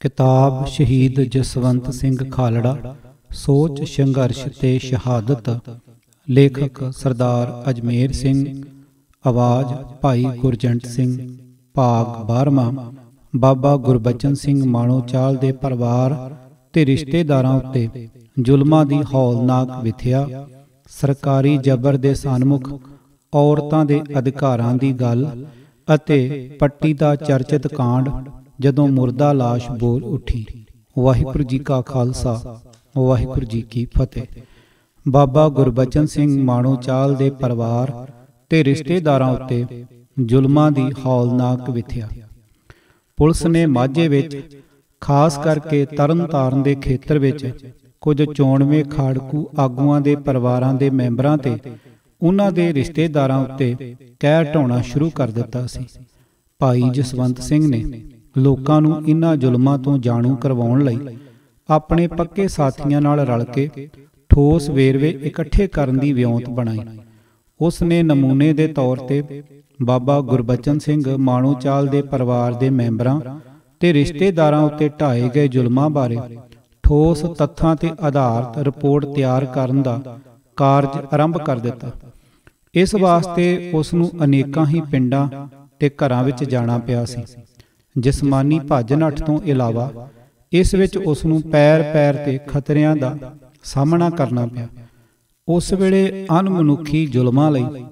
किताब शहीद जसवंत सिंह खालड़ा सोच संघर्ष ते शहादत। लेखक सरदार अजमेर सिंह। आवाज़ भाई गुरजंट सिंह। भाग 12वां। बाबा गुरबचन सिंह माणोचाल दे परिवार ते रिश्तेदारां उत्ते जुल्मां दी हौलनाक विथया। सरकारी जबर दे सन्मुख औरतां दे अधिकारां दी गल अते पट्टी दा चर्चित कांड जदों मुर्दा लाश बोल उठी। वाहिगुरू जी का खालसा वाहिगुरू जी की फतेह। बाबा गुरबचन सिंह माणोचाल दे परिवार ते रिश्तेदारां उत्ते जुल्मां दी हौलनाक विथया। पुलिस ने माझे विच खास करके तरन ताਰਨ ਦੇ ਖੇਤਰ ਵਿੱਚ ਕੁਝ ਚੋਣਵੇਂ ਖਾੜਕੂ ਆਗੂਆਂ ਦੇ ਪਰਿਵਾਰਾਂ ਦੇ ਮੈਂਬਰਾਂ ਤੇ ਉਹਨਾਂ ਦੇ ਰਿਸ਼ਤੇਦਾਰਾਂ ਉੱਤੇ ਕਹਿਰ ਢਾਉਣਾ ਸ਼ੁਰੂ ਕਰ ਦਿੱਤਾ ਸੀ। ਭਾਈ ਜਸਵੰਤ ਸਿੰਘ ਨੇ ਲੋਕਾਂ ਨੂੰ ਇਨ੍ਹਾਂ ਜ਼ੁਲਮਾਂ ਤੋਂ ਜਾਣੂ ਕਰਵਾਉਣ ਲਈ ਆਪਣੇ ਪੱਕੇ ਸਾਥੀਆਂ ਨਾਲ ਰਲ ਕੇ ਠੋਸ ਵੇਰਵੇ ਇਕੱਠੇ ਕਰਨ ਦੀ ਵਿਉਂਤ ਬਣਾਈ। ਉਸ ਨੇ ਨਮੂਨੇ ਦੇ ਤੌਰ ਤੇ ਬਾਬਾ ਗੁਰਬਚਨ ਸਿੰਘ ਮਾਣੋਚਾਲ ਦੇ ਪਰਿਵਾਰ ਦੇ ਮੈਂਬਰਾਂ ਤੇ ਰਿਸ਼ਤੇਦਾਰਾਂ ਉੱਤੇ ਢਾਏ ਗਏ ਜ਼ੁਲਮਾਂ ਬਾਰੇ ਠੋਸ ਤੱਥਾਂ ਤੇ ਆਧਾਰਿਤ ਰਿਪੋਰਟ ਤਿਆਰ ਕਰਨ ਦਾ ਕਾਰਜ ਆਰੰਭ ਕਰ ਦਿੱਤਾ। ਇਸ ਵਾਸਤੇ ਉਸ ਨੂੰ ਅਨੇਕਾਂ ਹੀ ਪਿੰਡਾਂ ਤੇ ਘਰਾਂ ਵਿੱਚ ਜਾਣਾ ਪਿਆ ਸੀ। ਜਿਸਮਾਨੀ ਭੱਜ ਨੱਠ ਤੋਂ ਇਲਾਵਾ ਇਸ ਵਿੱਚ ਉਸ ਨੂੰ ਪੈਰ ਪੈਰ ਤੇ ਖਤਰਿਆਂ ਦਾ ਸਾਹਮਣਾ ਕਰਨਾ ਪਿਆ। ਉਸ ਵੇਲੇ ਅਣਮਨੁੱਖੀ ਜ਼ੁਲਮਾਂ ਲਈ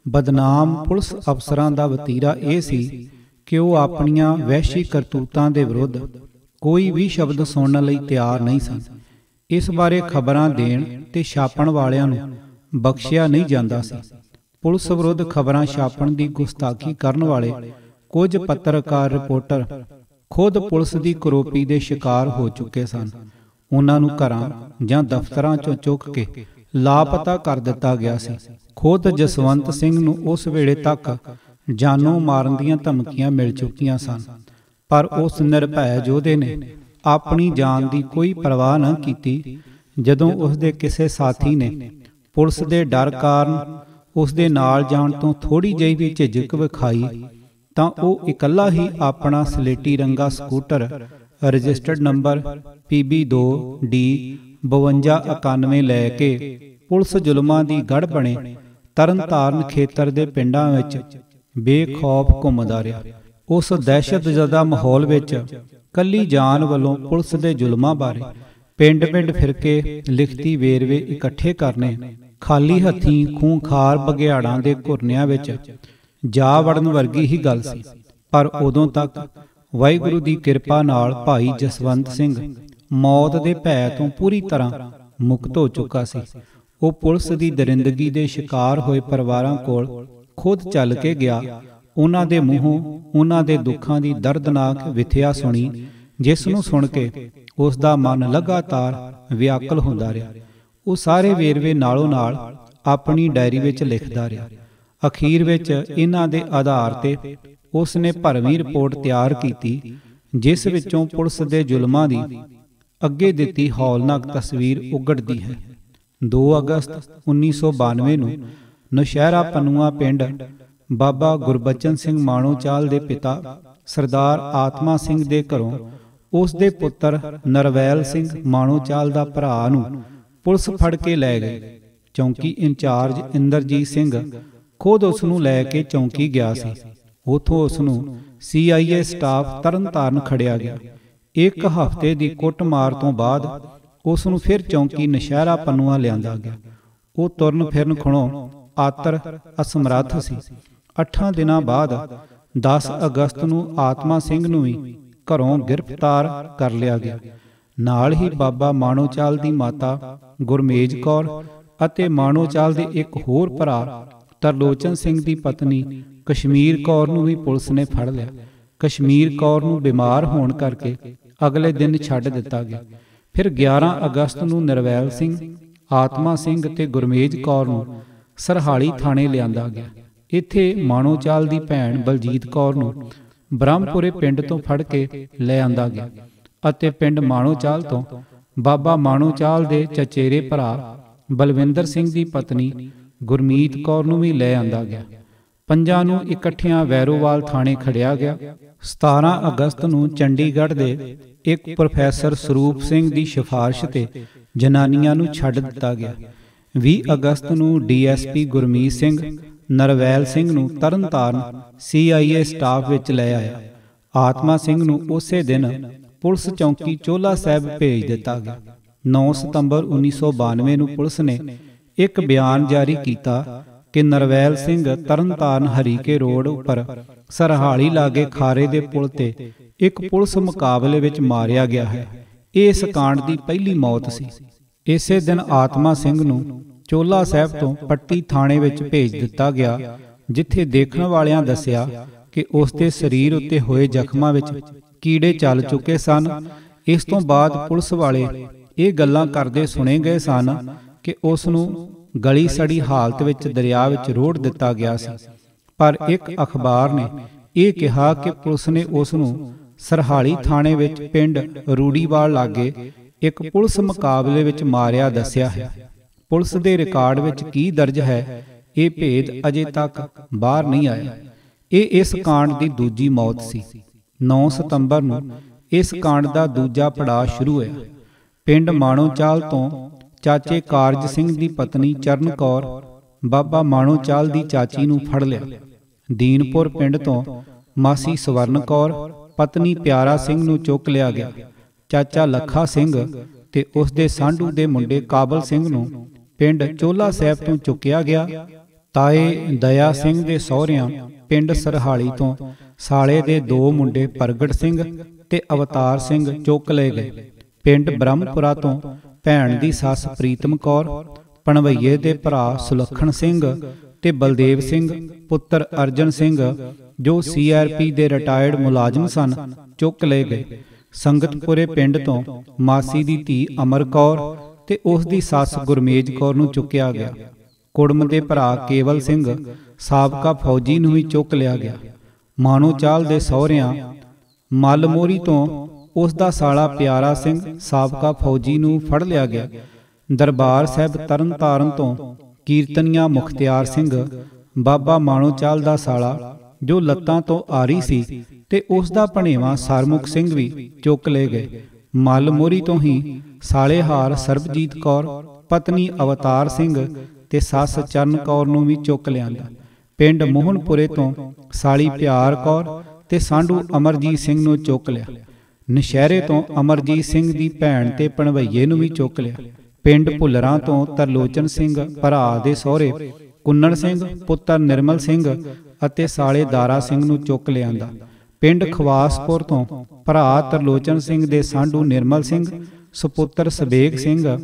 ਬਦਨਾਮ ਪੁਲਿਸ ਅਫਸਰਾਂ ਦਾ ਵਤੀਰਾ ਇਹ ਸੀ ਕਿ ਉਹ ਆਪਣੀਆਂ ਵਹਿਸ਼ੀ ਕਰਤੂਤਾਂ ਦੇ ਵਿਰੁੱਧ ਕੋਈ ਵੀ ਸ਼ਬਦ ਸੁਣਨ ਲਈ ਤਿਆਰ ਨਹੀਂ ਸਨ। ਇਸ ਬਾਰੇ ਖਬਰਾਂ ਦੇਣ ਤੇ ਛਾਪਣ ਵਾਲਿਆਂ ਨੂੰ ਬਖਸ਼ਿਆ ਨਹੀਂ ਜਾਂਦਾ ਸੀ। ਪੁਲਿਸ ਵਿਰੁੱਧ ਖਬਰਾਂ ਛਾਪਣ ਦੀ ਗੁਸਤਾਖੀ ਕਰਨ ਵਾਲੇ ਕੁਝ ਪੱਤਰਕਾਰ ਰਿਪੋਰਟਰ ਖੁਦ ਪੁਲਿਸ ਦੀ ਕਰੋਪੀ ਦੇ ਸ਼ਿਕਾਰ ਹੋ ਚੁੱਕੇ ਸਨ। ਉਹਨਾਂ ਨੂੰ ਘਰਾਂ ਜਾਂ ਦਫ਼ਤਰਾਂ ਚੋਂ ਚੁੱਕ ਕੇ ਲਾਪਤਾ ਕਰ ਦਿੱਤਾ ਗਿਆ ਸੀ। ਖੁਦ ਜਸਵੰਤ ਸਿੰਘ ਨੂੰ ਉਸ ਵੇਲੇ ਤੱਕ ਜਾਨੋਂ ਮਾਰਨ ਦੀਆਂ ਧਮਕੀਆਂ ਮਿਲ ਚੁੱਕੀਆਂ ਸਨ, ਪਰ ਉਸ ਨਿਰਭੈ ਯੋਧੇ ਨੇ ਆਪਣੀ ਜਾਨ ਦੀ ਕੋਈ ਪਰਵਾਹ ਨਾ ਕੀਤੀ। ਜਦੋਂ ਉਸ ਦੇ ਕਿਸੇ ਸਾਥੀ ਨੇ ਪੁਲਿਸ ਦੇ ਡਰ ਕਾਰਨ ਉਸ ਦੇ ਨਾਲ ਜਾਣ ਤੋਂ ਥੋੜੀ ਜਿਹੀ ਵੀ ਝਿਜਕ ਵਿਖਾਈ ਤਾਂ ਉਹ ਇਕੱਲਾ ਹੀ ਆਪਣਾ ਸਲੇਟੀ ਰੰਗਾ ਸਕੂਟਰ ਰਜਿਸਟਰਡ ਨੰਬਰ PB2D 5291 ਲੈ ਕੇ ਪੁਲਿਸ ਜ਼ੁਲਮਾਂ ਦੀ ਗੜ੍ਹ ਬਣੇ ਤਰਨ ਤਾਰਨ ਖੇਤਰ ਦੇ ਪਿੰਡਾਂ ਵਿੱਚ ਬੇਖੌਫ ਘੁੰਮਦਾ ਰਿਹਾ। ਉਸ ਦਹਿਸ਼ਤਜ਼ਦਾ ਮਾਹੌਲ ਵਿੱਚ ਕੱਲੀ ਜਾਨ ਵੱਲੋਂ ਪੁਲਿਸ ਦੇ ਜ਼ੁਲਮਾਂ ਬਾਰੇ ਪਿੰਡ ਪਿੰਡ ਫਿਰ ਕੇ ਲਿਖਤੀ ਵੇਰਵੇ ਇਕੱਠੇ ਕਰਨੇ ਖਾਲੀ ਹੱਥੀਂ ਖੂੰਖਾਰ ਬਘਿਆੜਾਂ ਦੇ ਘੁਰਨਿਆਂ ਵਿੱਚ ਜਾ ਵੜਨ ਵਰਗੀ ਹੀ ਗੱਲ ਸੀ। ਪਰ ਉਦੋਂ ਤੱਕ ਵਾਹਿਗੁਰੂ ਦੀ ਕਿਰਪਾ ਨਾਲ ਭਾਈ ਜਸਵੰਤ ਸਿੰਘ ਮੌਤ ਦੇ ਭੈ ਤੋਂ ਪੂਰੀ ਤਰ੍ਹਾਂ ਮੁਕਤ ਹੋ ਚੁੱਕਾ ਸੀ। ਉਹ ਪੁਲਿਸ ਦੀ ਦਰਿੰਦਗੀ ਦੇ ਸ਼ਿਕਾਰ ਹੋਏ ਪਰਿਵਾਰਾਂ ਕੋਲ ਖੁਦ ਚੱਲ ਕੇ ਗਿਆ। ਉਹਨਾਂ ਦੇ ਮੂੰਹੋਂ ਉਹਨਾਂ ਦੇ ਦੁੱਖਾਂ ਦੀ ਦਰਦਨਾਕ ਵਿਥਿਆ ਸੁਣੀ, ਜਿਸ ਨੂੰ ਸੁਣ ਕੇ ਉਸ ਦਾ ਮਨ ਲਗਾਤਾਰ ਵਿਆਕੁਲ ਹੁੰਦਾ ਰਿਹਾ। ਉਹ ਸਾਰੇ ਵੇਰਵੇ ਨਾਲੋਂ ਨਾਲ ਆਪਣੀ ਡਾਇਰੀ ਵਿੱਚ ਲਿਖਦਾ ਰਿਹਾ। ਅਖੀਰ ਵਿੱਚ ਇਹਨਾਂ ਦੇ ਆਧਾਰ ਤੇ ਉਸ ਨੇ ਭਰਵੀਂ ਰਿਪੋਰਟ ਤਿਆਰ ਕੀਤੀ, ਜਿਸ ਵਿੱਚੋਂ ਪੁਲਿਸ ਦੇ ਜ਼ੁਲਮਾਂ ਦੀ ਅੱਗੇ ਦਿੱਤੀ ਹੌਲਨਾਕ ਤਸਵੀਰ ਉਘੜਦੀ ਹੈ। 2 ਅਗਸਤ 1992 ਨੂੰ ਨੌਸ਼ਹਿਰਾ ਪਨੂਆ ਪਿੰਡ ਬਾਬਾ ਗੁਰਬਚਨ ਸਿੰਘ ਮਾਣੋਚਾਲ ਦੇ ਪਿਤਾ ਸਰਦਾਰ ਆਤਮਾ ਸਿੰਘ ਦੇ ਘਰੋਂ ਉਸ ਦੇ ਪੁੱਤਰ ਨਰਵੈਲ ਸਿੰਘ ਮਾਣੋਚਾਲ ਦਾ ਭਰਾ ਨੂੰ ਪੁਲਿਸ ਫੜ ਕੇ ਲੈ ਗਈ। ਚੌਂਕੀ ਇੰਚਾਰਜ ਇੰਦਰਜੀਤ ਸਿੰਘ ਖੁਦ ਉਸ ਨੂੰ ਲੈ ਕੇ ਚੌਂਕੀ ਗਿਆ ਸੀ। ਉੱਥੋਂ ਉਸ ਨੂੰ CIA ਸਟਾਫ ਤਰਨ ਤਾਰਨ ਖੜਿਆ ਗਿਆ। 1 ਹਫ਼ਤੇ ਦੀ ਕੁੱਟਮਾਰ ਤੋਂ ਬਾਅਦ ਉਸ ਨੂੰ ਫਿਰ ਚੌਂਕੀ ਨੌਸ਼ਹਿਰਾ ਪਨੂਆ ਲਿਆਂਦਾ ਗਿਆ। ਉਹ ਤੁਰਨ ਫਿਰਨ ਖਣੋਂ ਆਤਰ ਅਸਮਰੱਥ ਸੀ। 8 ਦਿਨਾਂ ਬਾਅਦ 10 ਅਗਸਤ ਨੂੰ ਆਤਮਾ ਸਿੰਘ ਨੂੰ ਵੀ ਘਰੋਂ ਗ੍ਰਿਫਤਾਰ ਕਰ ਲਿਆ ਗਿਆ। ਨਾਲ ਹੀ ਬਾਬਾ ਮਾਣੋਚਾਲ ਦੀ ਮਾਤਾ ਗੁਰਮੇਜ ਕੌਰ ਅਤੇ ਮਾਣੋਚਾਲ ਦੇ ਇੱਕ ਹੋਰ ਭਰਾ ਤਰਲੋਚਨ ਸਿੰਘ ਦੀ ਪਤਨੀ ਕਸ਼ਮੀਰ ਕੌਰ ਨੂੰ ਵੀ ਪੁਲਿਸ ਨੇ ਫੜ ਲਿਆ। ਕਸ਼ਮੀਰ ਕੌਰ ਨੂੰ ਬਿਮਾਰ ਹੋਣ ਕਰਕੇ ਅਗਲੇ ਦਿਨ ਛੱਡ ਦਿੱਤਾ ਗਿਆ। ਫਿਰ 11 ਅਗਸਤ ਨੂੰ ਨਰਵੈਲ ਸਿੰਘ, ਆਤਮਾ ਸਿੰਘ ਤੇ ਗੁਰਮੇਜ ਕੌਰ ਨੂੰ ਸਰਹਾਲੀ ਥਾਣੇ ਲਿਆਂਦਾ ਗਿਆ। ਇੱਥੇ ਮਾਣੋਚਾਲ ਦੀ ਭੈਣ ਬਲਜੀਤ ਕੌਰ ਨੂੰ ਬ੍ਰਹਮਪੁਰੇ ਪਿੰਡ ਤੋਂ ਫੜ ਕੇ ਲੈ ਆਂਦਾ ਗਿਆ ਅਤੇ ਪਿੰਡ ਮਾਣੋਚਾਲ ਤੋਂ ਬਾਬਾ ਮਾਣੋਚਾਲ ਦੇ ਚਚੇਰੇ ਭਰਾ ਬਲਵਿੰਦਰ ਸਿੰਘ ਦੀ ਪਤਨੀ ਗੁਰਮੀਤ ਕੌਰ ਨੂੰ ਵੀ ਲੈ ਆਂਦਾ ਗਿਆ। ਪੰਜਾਂ ਨੂੰ ਇਕੱਠਿਆਂ ਵੈਰੋਵਾਲ ਥਾਣੇ ਖੜਿਆ ਗਿਆ। 17 ਅਗਸਤ ਨੂੰ ਚੰਡੀਗੜ੍ਹ ਦੇ ਇੱਕ ਪ੍ਰੋਫੈਸਰ ਸਰੂਪ ਸਿੰਘ ਦੀ ਸਿਫਾਰਿਸ਼ ਤੇ ਜਨਾਨੀਆਂ ਨੂੰ ਛੱਡ ਦਿੱਤਾ ਗਿਆ। 20 ਅਗਸਤ ਨੂੰ DSP ਗੁਰਮੀਤ ਸਿੰਘ ਨਰਵੈਲ ਸਿੰਘ ਨੂੰ ਤਰਨਤਾਰਨ CIA ਸਟਾਫ ਵਿੱਚ ਲੈ ਆਇਆ। ਆਤਮਾ ਸਿੰਘ ਨੂੰ ਉਸੇ ਦਿਨ ਪੁਲਿਸ ਚੌਂਕੀ ਚੋਹਲਾ ਸਾਹਿਬ ਭੇਜ ਦਿੱਤਾ ਗਿਆ। 9 ਸਤੰਬਰ 1992 ਨੂੰ ਪੁਲਿਸ ਨੇ ਇੱਕ ਬਿਆਨ ਜਾਰੀ ਕੀਤਾ ਕਿ ਨਰਵੈਲ ਸਿੰਘ ਤਰਨਤਾਰਨ ਹਰੀਕੇ ਰੋਡ ਉੱਪਰ ਸਰਹਾਲੀ ਲਾਗੇ ਖਾਰੇ ਦੇ ਪੁਲ ਤੇ ਇੱਕ ਪੁਲਿਸ ਮੁਕਾਬਲੇ ਵਿੱਚ ਮਾਰਿਆ ਗਿਆ ਹੈ। ਇਹ ਇਸ ਕਾਂਡ ਦੀ ਪਹਿਲੀ ਮੌਤ ਸੀ। ਇਸੇ ਦਿਨ ਆਤਮਾ ਸਿੰਘ ਨੂੰ ਚੋਹਲਾ ਸਾਹਿਬ ਤੋਂ ਪੱਟੀ ਥਾਣੇ ਵਿੱਚ ਭੇਜ ਦਿੱਤਾ ਗਿਆ, ਜਿੱਥੇ ਦੇਖਣ ਵਾਲਿਆਂ ਦੱਸਿਆ ਕਿ ਉਸ ਦੇ ਸਰੀਰ ਉੱਤੇ ਹੋਏ ਜ਼ਖਮਾਂ ਵਿੱਚ ਕੀੜੇ ਚੱਲ ਚੁੱਕੇ ਸਨ। ਇਸ ਤੋਂ ਬਾਅਦ ਪੁਲਿਸ ਵਾਲੇ ਇਹ ਗੱਲਾਂ ਕਰਦੇ ਸੁਣੇ ਗਏ ਸਨ ਕਿ ਉਸ ਨੂੰ ਗਲੀ ਸੜੀ ਹਾਲਤ ਵਿੱਚ ਦਰਿਆ ਵਿੱਚ ਰੋੜ ਦਿੱਤਾ ਗਿਆ ਸੀ। ਪਰ ਇੱਕ ਅਖਬਾਰ ਨੇ ਇਹ ਕਿਹਾ ਕਿ ਪੁਲਿਸ ਨੇ ਉਸ ਨੂੰ ਸਰਹਾਲੀ ਥਾਣੇ ਵਿੱਚ ਪਿੰਡ ਰੂੜੀਵਾਲ ਲਾਗੇ ਇੱਕ ਪੁਲਿਸ ਮੁਕਾਬਲੇ ਵਿੱਚ ਮਾਰਿਆ ਦੱਸਿਆ ਹੈ। ਪੁਲਿਸ ਦੇ ਰਿਕਾਰਡ ਵਿੱਚ ਕੀ ਦਰਜ ਹੈ, ਇਹ ਭੇਦ ਅਜੇ ਤੱਕ ਬਾਹਰ ਨਹੀਂ ਆਇਆ। ਇਹ ਇਸ ਕਾਂਡ ਦੀ ਦੂਜੀ ਮੌਤ ਸੀ। 9 ਸਤੰਬਰ ਨੂੰ ਇਸ ਕਾਂਡ ਦਾ ਦੂਜਾ ਪੜਾਅ ਸ਼ੁਰੂ ਹੋਇਆ। ਪਿੰਡ ਮਾਣੋਚਾਲ ਤੋਂ ਚਾਚੇ ਕਾਰਜ ਸਿੰਘ ਦੀ ਪਤਨੀ ਚਰਨ ਕੌਰ ਬਾਬਾ ਮਾਣੋਚਾਲ ਦੀ ਚਾਚੀ ਨੂੰ ਫੜ ਲਿਆ। ਦੀਨਪੁਰ ਪਿੰਡ ਤੋਂ ਮਾਸੀ ਸਵਰਨ ਕੌਰ ਪਤਨੀ ਪਿਆਰਾ ਸਿੰਘ ਨੂੰ ਚੁੱਕ ਲਿਆ ਗਿਆ। ਚਾਚਾ ਲੱਖਾ ਸਿੰਘ ਤੇ ਉਸ ਦੇ ਸਾਂਢੂ ਦੇ ਮੁੰਡੇ ਕਾਬਲ ਸਿੰਘ ਨੂੰ ਪਿੰਡ ਚੋਹਲਾ ਸਾਹਿਬ ਤੋਂ ਚੁੱਕਿਆ ਗਿਆ। ਤਾਏ ਦਇਆ ਸਿੰਘ ਦੇ ਸਹੁਰਿਆਂ ਪਿੰਡ ਸਰਹਾਲੀ ਤੋਂ ਸਾਲੇ ਦੇ 2 ਮੁੰਡੇ ਪ੍ਰਗਟ ਸਿੰਘ ਤੇ ਅਵਤਾਰ ਸਿੰਘ ਚੁੱਕ ਲਏ ਗਏ। ਪਿੰਡ ਬ੍ਰਹਮਪੁਰਾ ਤੋਂ ਭੈਣ ਦੀ ਸੱਸ ਪ੍ਰੀਤਮ ਕੌਰ, ਪਣਵਈਏ ਦੇ ਭਰਾ ਸੁਲੱਖਣ ਸਿੰਘ ਤੇ ਬਲਦੇਵ ਸਿੰਘ ਪੁੱਤਰ ਅਰਜਨ ਸਿੰਘ ਜੋ CRP ਦੇ ਰਿਟਾਇਰਡ ਮੁਲਾਜ਼ਮ ਸਨ, ਚੁੱਕ ਲਏ ਗਏ। ਸੰਗਤਪੁਰੇ ਪਿੰਡ ਤੋਂ ਮਾਸੀ ਦੀ ਧੀ ਅਮਰ ਕੌਰ ਤੇ ਉਸ ਦੀ ਸੱਸ ਗੁਰਮੇਜ ਕੌਰ ਨੂੰ ਚੁੱਕਿਆ ਗਿਆ। ਕੁੜਮ ਦੇ ਭਰਾ ਕੇਵਲ ਸਿੰਘ ਸਾਬਕਾ ਫੌਜੀ ਨੂੰ ਵੀ ਚੁੱਕ ਲਿਆ ਗਿਆ। ਮਾਣੋਚਾਲ ਦੇ ਸਹੁਰਿਆਂ ਮਲਮੋਰੀ ਤੋਂ ਉਸ ਦਾ ਸਾਲਾ ਪਿਆਰਾ ਸਿੰਘ ਸਾਬਕਾ ਫੌਜੀ ਨੂੰ ਫੜ ਲਿਆ ਗਿਆ। ਦਰਬਾਰ ਸਾਹਿਬ ਤਰਨਤਾਰਨ ਤੋਂ ਕੀਰਤਨੀਆ ਮੁਖਤਿਆਰ ਸਿੰਘ ਬਾਬਾ ਮਾਣੋਚਾਲ ਦਾ ਸਾਲਾ ਜੋ ਲੱਤਾਂ ਤੋਂ ਆਰੀ ਸੀ ਤੇ ਉਸ ਦਾ ਭਣੇਵਾਂ ਸਰਮੁਖ ਸਿੰਘ ਵੀ ਚੁੱਕ ਲਏ ਗਏ। ਮਲਮੋਰੀ ਤੋਂ ਹੀ ਸਾਲੇਹਾਰ ਸਰਬਜੀਤ ਕੌਰ ਪਤਨੀ ਅਵਤਾਰ ਸਿੰਘ ਤੇ ਸੱਸ ਚਰਨ ਕੌਰ ਨੂੰ ਵੀ ਚੁੱਕ ਲਿਆਂਦਾ। ਪਿੰਡ ਮੋਹਨਪੁਰੇ ਤੋਂ ਸਾਲੀ ਪਿਆਰ ਕੌਰ ਤੇ ਸਾਂਢੂ ਅਮਰਜੀਤ ਸਿੰਘ ਨੂੰ ਚੁੱਕ ਲਿਆ। ਨਸ਼ਹਿਰੇ ਤੋਂ ਅਮਰਜੀਤ ਸਿੰਘ ਦੀ ਭੈਣ ਤੇ ਭਣਵਈਏ ਨੂੰ ਵੀ ਚੁੱਕ ਲਿਆ। ਪਿੰਡ ਭੁੱਲਰਾਂ ਤੋਂ ਤਰਲੋਚਨ ਸਿੰਘ ਭਰਾ ਦੇ ਸਹੁਰੇ ਕੁੰਨਣ ਸਿੰਘ ਪੁੱਤਰ ਨਿਰਮਲ ਸਿੰਘ ਅਤੇ ਸਾਲੇ ਦਾਰਾ ਸਿੰਘ ਨੂੰ ਚੁੱਕ ਲਿਆਂਦਾ। ਪਿੰਡ ਖਵਾਸਪੁਰ ਤੋਂ ਭਰਾ ਤਰਲੋਚਨ ਸਿੰਘ ਦੇ ਸਾਂਢੂ ਨਿਰਮਲ ਸਿੰਘ ਸੁਪੁੱਤਰ ਸਬੇਗ ਸਿੰਘ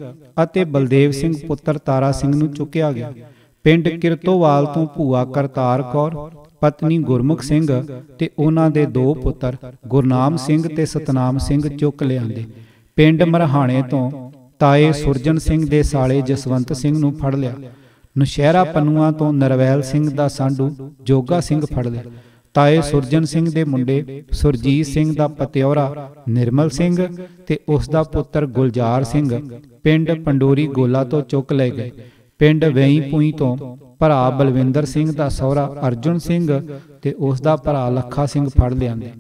ਅਤੇ ਬਲਦੇਵ ਸਿੰਘ ਪੁੱਤਰ ਤਾਰਾ ਸਿੰਘ ਨੂੰ ਚੁੱਕਿਆ ਗਿਆ। ਪਿੰਡ ਕਿਰਤੋਵਾਲ ਤੋਂ ਭੂਆ ਕਰਤਾਰ ਕੌਰ ਪਤਨੀ ਗੁਰਮੁਖ ਸਿੰਘ ਤੇ ਉਹਨਾਂ ਦੇ 2 ਪੁੱਤਰ ਗੁਰਨਾਮ ਸਿੰਘ ਤੇ ਸਤਨਾਮ ਸਿੰਘ ਚੁੱਕ ਲਿਆਂਦੇ। ਪਿੰਡ ਮਰਹਾਣੇ ਤੋਂ ਤਾਏ ਸੁਰਜਨ ਸਿੰਘ ਦੇ ਸਾਲੇ ਜਸਵੰਤ ਸਿੰਘ ਨੂੰ ਫੜ ਲਿਆ। ਨੁਸ਼ਹਿਰਾ ਪਨੂਆ ਤੋਂ ਨਰਵੈਲ ਸਿੰਘ ਦਾ ਸਾਂਢੂ ਜੋਗਾ ਸਿੰਘ ਫੜ ਲਿਆ। ਤਾਏ ਸੁਰਜਨ ਸਿੰਘ ਦੇ ਮੁੰਡੇ ਸੁਰਜੀਤ ਸਿੰਘ ਦਾ ਪਤਿਓਰਾ ਨਿਰਮਲ ਸਿੰਘ ਤੇ ਉਸ ਦਾ ਪੁੱਤਰ ਗੁਲਜ਼ਾਰ ਸਿੰਘ ਪਿੰਡ ਪੰਡੋਰੀ ਗੋਲਾ ਤੋਂ ਚੁੱਕ ਲਏ ਗਏ। ਪਿੰਡ ਵੇਈਪੂਈ ਤੋਂ ਭਰਾ ਬਲਵਿੰਦਰ ਸਿੰਘ ਦਾ ਸਹੁਰਾ ਅਰਜੁਨ ਸਿੰਘ ਤੇ ਉਸ ਦਾ ਭਰਾ ਲੱਖਾ ਸਿੰਘ ਫੜ ਲਿਆਂਦੇ।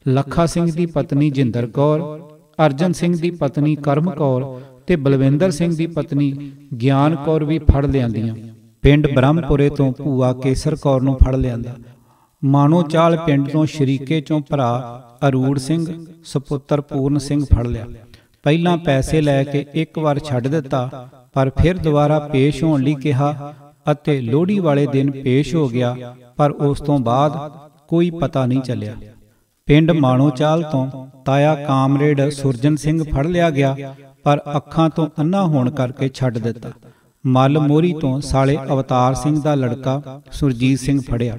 ਲੱਖਾ ਸਿੰਘ ਦੀ ਪਤਨੀ ਜਿੰਦਰ ਕੌਰ, ਅਰਜਨ ਸਿੰਘ ਦੀ ਪਤਨੀ ਕਰਮ ਕੌਰ ਤੇ ਬਲਵਿੰਦਰ ਸਿੰਘ ਦੀ ਪਤਨੀ ਗਿਆਨ ਕੌਰ ਵੀ ਫੜ ਲਿਆਂਦੀਆਂ। ਪਿੰਡ ਬ੍ਰਹਮਪੁਰੇ ਤੋਂ ਭੂਆ ਕੇਸਰ ਕੌਰ ਨੂੰ ਫੜ ਲਿਆਂਦਾ। ਮਾਣੋਚਾਲ ਪਿੰਡ ਤੋਂ ਸ਼ਰੀਕੇ ਚੋਂ ਭਰਾ ਅਰੂੜ ਸਿੰਘ ਸੁਪੁੱਤਰ ਪੂਰਨ ਸਿੰਘ ਫੜ ਲਿਆ। ਪਹਿਲਾਂ ਪੈਸੇ ਲੈ ਕੇ ਇੱਕ ਵਾਰ ਛੱਡ ਦਿੱਤਾ, ਪਰ ਫਿਰ ਦੁਬਾਰਾ ਪੇਸ਼ ਹੋਣ ਲਈ ਕਿਹਾ ਅਤੇ ਲੋਹੜੀ ਵਾਲੇ ਦਿਨ ਪੇਸ਼ ਹੋ ਗਿਆ, ਪਰ ਉਸ ਤੋਂ ਬਾਅਦ ਕੋਈ ਪਤਾ ਨਹੀਂ ਚੱਲਿਆ। ਪਿੰਡ ਮਾਣੋਚਾਲ ਤੋਂ ਤਾਇਆ ਕਾਮਰੇਡ ਸੁਰਜਨ ਸਿੰਘ ਫੜ ਲਿਆ ਗਿਆ, ਪਰ ਅੱਖਾਂ ਤੋਂ ਅੰਨਾ ਹੋਣ ਕਰਕੇ ਛੱਡ ਦਿੱਤਾ। ਮੱਲ ਮੋਰੀ ਤੋਂ ਸਾਲੇ ਅਵਤਾਰ ਸਿੰਘ ਦਾ ਲੜਕਾ ਸੁਰਜੀਤ ਸਿੰਘ ਫੜਿਆ।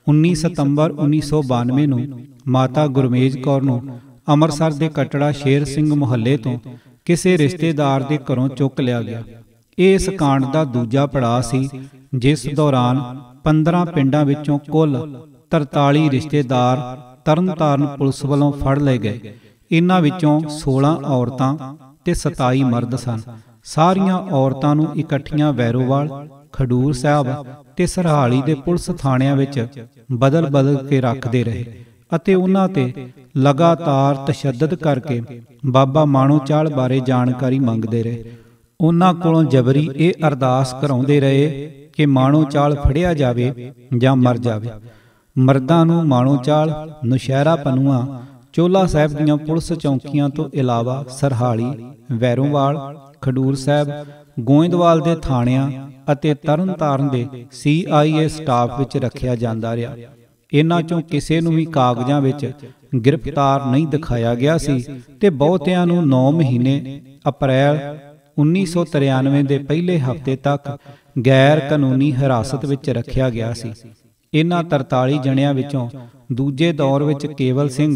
19 ਸਤੰਬਰ 1992 ਨੂੰ ਮਾਤਾ ਗੁਰਮੇਜ ਕੌਰ ਨੂੰ ਅੰਮ੍ਰਿਤਸਰ ਦੇ ਕਟੜਾ ਸ਼ੇਰ ਸਿੰਘ ਮੁਹੱਲੇ ਤੋਂ ਕਿਸੇ ਰਿਸ਼ਤੇਦਾਰ ਦੇ ਘਰੋਂ ਚੁੱਕ ਲਿਆ ਗਿਆ। ਇਹ ਇਸ ਕਾਂਡ ਦਾ ਦੂਜਾ ਪੜਾਅ ਸੀ, ਜਿਸ ਦੌਰਾਨ 15 ਪਿੰਡਾਂ ਵਿੱਚੋਂ ਕੁੱਲ 43 ਰਿਸ਼ਤੇਦਾਰ ਤਰਨਤਾਰਨ ਪੁਲਿਸ ਵੱਲੋਂ ਫੜ ਲਏ ਗਏ। ਇਨ੍ਹਾਂ ਵਿੱਚੋਂ 16 ਔਰਤਾਂ ਤੇ 27 ਮਰਦ ਸਨ। ਸਾਰੀਆਂ ਔਰਤਾਂ ਨੂੰ ਇਕੱਠੀਆਂ ਵੈਰੋਵਾਲ ਖਡੂਰ ਸਾਹਿਬ ਤੇ ਸਰਹਾਲੀ ਦੇ ਪੁਲਿਸ ਥਾਣਿਆਂ ਵਿੱਚ ਬਦਲ ਕੇ ਰੱਖਦੇ ਰਹੇ ਅਤੇ ਉਹਨਾਂ ਤੇ ਲਗਾਤਾਰ ਤਸ਼ੱਦਦ ਕਰਕੇ ਬਾਬਾ ਮਾਣੋਚਾਲ ਬਾਰੇ ਜਾਣਕਾਰੀ ਮੰਗਦੇ ਰਹੇ। ਉਹਨਾਂ ਕੋਲੋਂ ਜਬਰੀ ਇਹ ਅਰਦਾਸ ਕਰਾਉਂਦੇ ਰਹੇ ਕਿ ਮਾਣੋਚਾਲ ਫੜਿਆ ਜਾਵੇ ਜਾਂ ਮਰ ਜਾਵੇ। ਮਰਦਾਂ ਨੂੰ ਮਾਣੋਚਾਲ, ਨੌਸ਼ਹਿਰਾ ਪਨੂਆ, ਚੋਲਾ ਸਾਹਿਬ ਦੀਆਂ ਪੁਲਿਸ ਚੌਂਕੀਆਂ ਤੋਂ ਇਲਾਵਾ ਸਰਹਾਲੀ, ਵੈਰੋਵਾਲ, ਖਡੂਰ ਸਾਹਿਬ, ਗੋਇੰਦਵਾਲ ਦੇ ਥਾਣਿਆਂ ਅਤੇ ਤਰਨਤਾਰਨ ਦੇ CIA ਸਟਾਫ ਵਿੱਚ ਰੱਖਿਆ ਜਾਂਦਾ ਰਿਹਾ। ਇਹਨਾਂ ਚੋਂ ਕਿਸੇ ਨੂੰ ਵੀ ਕਾਗਜ਼ਾਂ ਵਿੱਚ ਗ੍ਰਿਫਤਾਰ ਨਹੀਂ ਦਿਖਾਇਆ ਗਿਆ ਸੀ ਤੇ ਬਹੁਤਿਆਂ ਨੂੰ 9 ਮਹੀਨੇ ਅਪ੍ਰੈਲ 1993 ਦੇ ਪਹਿਲੇ ਹਫ਼ਤੇ ਤੱਕ ਗੈਰ ਕਾਨੂੰਨੀ ਹਿਰਾਸਤ ਵਿੱਚ ਰੱਖਿਆ ਗਿਆ ਸੀ। ਇਹਨਾਂ 43 ਜਣਿਆਂ ਵਿੱਚੋਂ ਦੂਜੇ ਦੌਰ ਵਿੱਚ ਕੇਵਲ ਸਿੰਘ,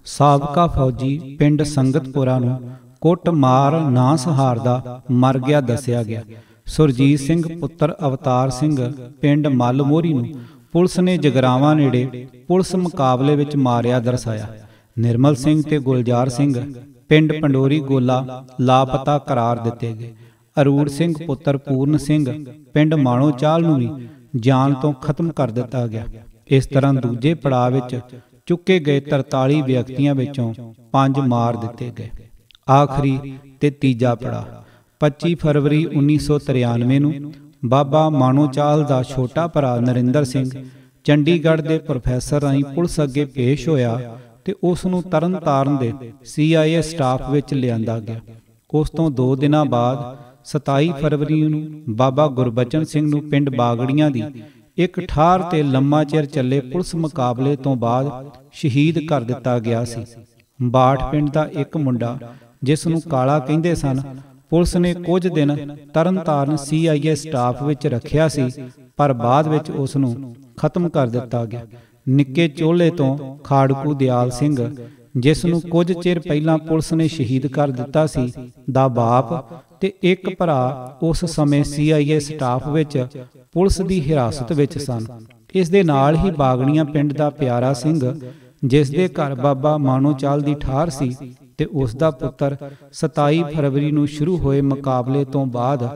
ਸਾਬਕਾ ਫੌਜੀ, ਪਿੰਡ ਸੰਗਤਪੁਰਾ ਨੂੰ ਕੁੱਟ ਮਾਰ ਨਾ ਸਹਾਰਦਾ ਮਰ ਗਿਆ ਦੱਸਿਆ ਗਿਆ। ਸੁਰਜੀਤ ਸਿੰਘ ਪੁੱਤਰ ਅਵਤਾਰ ਸਿੰਘ ਪਿੰਡ ਮੱਲ ਮੋਹਰੀ ਨੂੰ ਪੁਲਿਸ ਨੇ ਜਗਰਾਵਾਂ ਨੇੜੇ ਪੁਲਿਸ ਮੁਕਾਬਲੇ ਵਿੱਚ ਮਾਰਿਆ ਦਰਸਾਇਆ। ਨਿਰਮਲ ਸਿੰਘ ਤੇ ਗੁਲਜ਼ਾਰ ਸਿੰਘ ਪਿੰਡ ਪੰਡੋਰੀ ਗੋਲਾ ਲਾਪਤਾ ਕਰਾਰ ਦਿੱਤੇ ਗਏ। ਅਰੂੜ ਸਿੰਘ ਪੁੱਤਰ ਪੂਰਨ ਸਿੰਘ ਪਿੰਡ ਮਾਣੋਚਾਲ ਨੂੰ ਵੀ ਜਾਨ ਤੋਂ ਖਤਮ ਕਰ ਦਿੱਤਾ ਗਿਆ। ਇਸ ਤਰ੍ਹਾਂ ਦੂਜੇ ਪੜਾਅ ਵਿੱਚ ਚੁੱਕੇ ਗਏ 43 ਵਿਅਕਤੀਆਂ ਵਿੱਚੋਂ 5 ਮਾਰ ਦਿੱਤੇ ਗਏ। ਆਖਰੀ ਤੇ ਤੀਜਾ ਪੜਾਅ 25 ਫਰਵਰੀ 1993 ਨੂੰ ਬਾਬਾ ਮਾਣੋਚਾਲ ਦਾ ਛੋਟਾ ਭਰਾ ਨਰਿੰਦਰ ਸਿੰਘ ਚੰਡੀਗੜ੍ਹ ਦੇ ਪ੍ਰੋਫੈਸਰ ਰਾਹੀਂ ਪੁਲਿਸ ਅੱਗੇ ਪੇਸ਼ ਹੋਇਆ ਤੇ ਉਸ ਨੂੰ ਤਰਨਤਾਰਨ ਦੇ CIA ਸਟਾਫ ਵਿੱਚ ਲਿਆਂਦਾ ਗਿਆ। ਉਸ ਤੋਂ 2 ਦਿਨਾਂ ਬਾਅਦ 27 ਫਰਵਰੀ ਨੂੰ ਬਾਬਾ ਗੁਰਬਚਨ ਸਿੰਘ ਨੂੰ ਪਿੰਡ ਬਾਗੜੀਆਂ ਦੀ ਇੱਕ ਠਾਰ ਤੇ ਲੰਮਾ ਚਿਰ ਚੱਲੇ ਪੁਲਿਸ ਮੁਕਾਬਲੇ ਤੋਂ ਬਾਅਦ ਸ਼ਹੀਦ ਕਰ ਦਿੱਤਾ ਗਿਆ ਸੀ। ਬਾਠ ਪਿੰਡ ਦਾ ਇੱਕ ਮੁੰਡਾ, ਜਿਸ ਨੂੰ ਕਾਲਾ ਕਹਿੰਦੇ ਸਨ, ਪੁਲਿਸ ਨੇ ਕੁਝ ਦਿਨ ਤਰਨਤਾਰਨ CIA ਸਟਾਫ ਵਿੱਚ ਰੱਖਿਆ ਸੀ, ਪਰ ਬਾਅਦ ਵਿੱਚ ਉਸ ਨੂੰ ਖਤਮ ਕਰ ਦਿੱਤਾ ਗਿਆ। ਨਿੱਕੇ ਚੋਲੇ ਤੋਂ ਖਾੜਕੂ ਦਿਆਲ ਸਿੰਘ, ਜਿਸ ਨੂੰ ਕੁਝ ਚਿਰ ਪਹਿਲਾਂ ਪੁਲਿਸ ਨੇ ਸ਼ਹੀਦ ਕਰ ਦਿੱਤਾ ਸੀ, ਦਾ ਬਾਪ ਤੇ ਇੱਕ ਭਰਾ ਉਸ ਸਮੇਂ CIA ਸਟਾਫ ਵਿੱਚ ਪੁਲਿਸ ਦੀ ਹਿਰਾਸਤ ਵਿੱਚ ਸਨ। ਇਸ ਦੇ ਨਾਲ ਹੀ ਬਾਗੜੀਆਂ ਪਿੰਡ ਦਾ ਪਿਆਰਾ ਸਿੰਘ, ਜਿਸ ਦੇ ਘਰ ਬਾਬਾ ਮਾਣੋਚਾਲ ਦੀ ਠਾਰ ਸੀ, ਤੇ ਉਸ ਦਾ ਪੁੱਤਰ 27 ਫਰਵਰੀ ਨੂੰ ਸ਼ੁਰੂ ਹੋਏ ਮੁਕਾਬਲੇ ਤੋਂ ਬਾਅਦ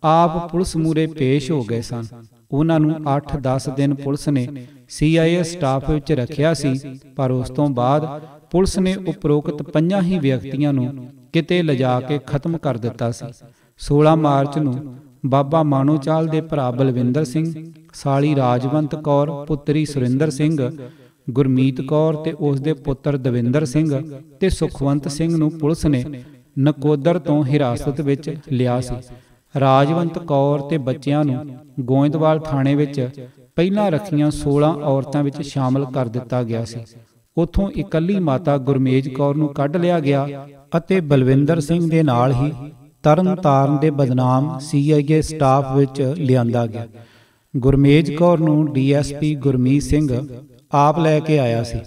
ਆਪ ਪੁਲਿਸ ਮੂਹਰੇ ਪੇਸ਼ ਹੋ ਗਏ ਸਨ। ਉਹਨਾਂ ਨੂੰ 8-10 ਦਿਨ ਪੁਲਿਸ ਨੇ CIA ਸਟਾਫ ਵਿੱਚ ਰੱਖਿਆ ਸੀ, ਪਰ ਉਸ ਤੋਂ ਬਾਅਦ ਪੁਲਿਸ ਨੇ ਉਪਰੋਕਤ 5 ਹੀ ਵਿਅਕਤੀਆਂ ਨੂੰ ਕਿਤੇ ਲਿਜਾ ਕੇ ਖਤਮ ਕਰ ਦਿੱਤਾ ਸੀ। 16 ਮਾਰਚ ਨੂੰ ਬਾਬਾ ਮਾਣੋਚਾਲ ਦੇ ਭਰਾ ਬਲਵਿੰਦਰ ਸਿੰਘ, ਸਾਲੀ ਰਾਜਵੰਤ ਕੌਰ, ਪੁੱਤਰੀ ਸੁਰਿੰਦਰ ਸਿੰਘ, ਗੁਰਮੀਤ ਕੌਰ ਤੇ ਉਸ ਦੇ ਪੁੱਤਰ ਦਵਿੰਦਰ ਸਿੰਘ ਤੇ ਸੁਖਵੰਤ ਸਿੰਘ ਨੂੰ ਪੁਲਿਸ ਨੇ ਨਕੋਦਰ ਤੋਂ ਹਿਰਾਸਤ ਵਿੱਚ ਲਿਆ ਸੀ। ਰਾਜਵੰਤ ਕੌਰ ਤੇ ਬੱਚਿਆਂ ਨੂੰ ਗੋਇੰਦਵਾਲ ਥਾਣੇ ਵਿੱਚ ਪਹਿਲਾਂ ਰੱਖੀਆਂ 16 ਔਰਤਾਂ ਵਿੱਚ ਸ਼ਾਮਲ ਕਰ ਦਿੱਤਾ ਗਿਆ ਸੀ। ਉੱਥੋਂ ਇਕੱਲੀ ਮਾਤਾ ਗੁਰਮੇਜ ਕੌਰ ਨੂੰ ਕੱਢ ਲਿਆ ਗਿਆ ਅਤੇ ਬਲਵਿੰਦਰ ਸਿੰਘ ਦੇ ਨਾਲ ਹੀ ਤਰਨਤਾਰਨ ਦੇ ਬਦਨਾਮ CIA ਸਟਾਫ ਵਿੱਚ ਲਿਆਂਦਾ ਗਿਆ। ਗੁਰਮੇਜ ਕੌਰ ਨੂੰ DSP ਗੁਰਮੀਤ ਸਿੰਘ ਆਪ ਲੈ ਕੇ ਆਇਆ ਸੀ।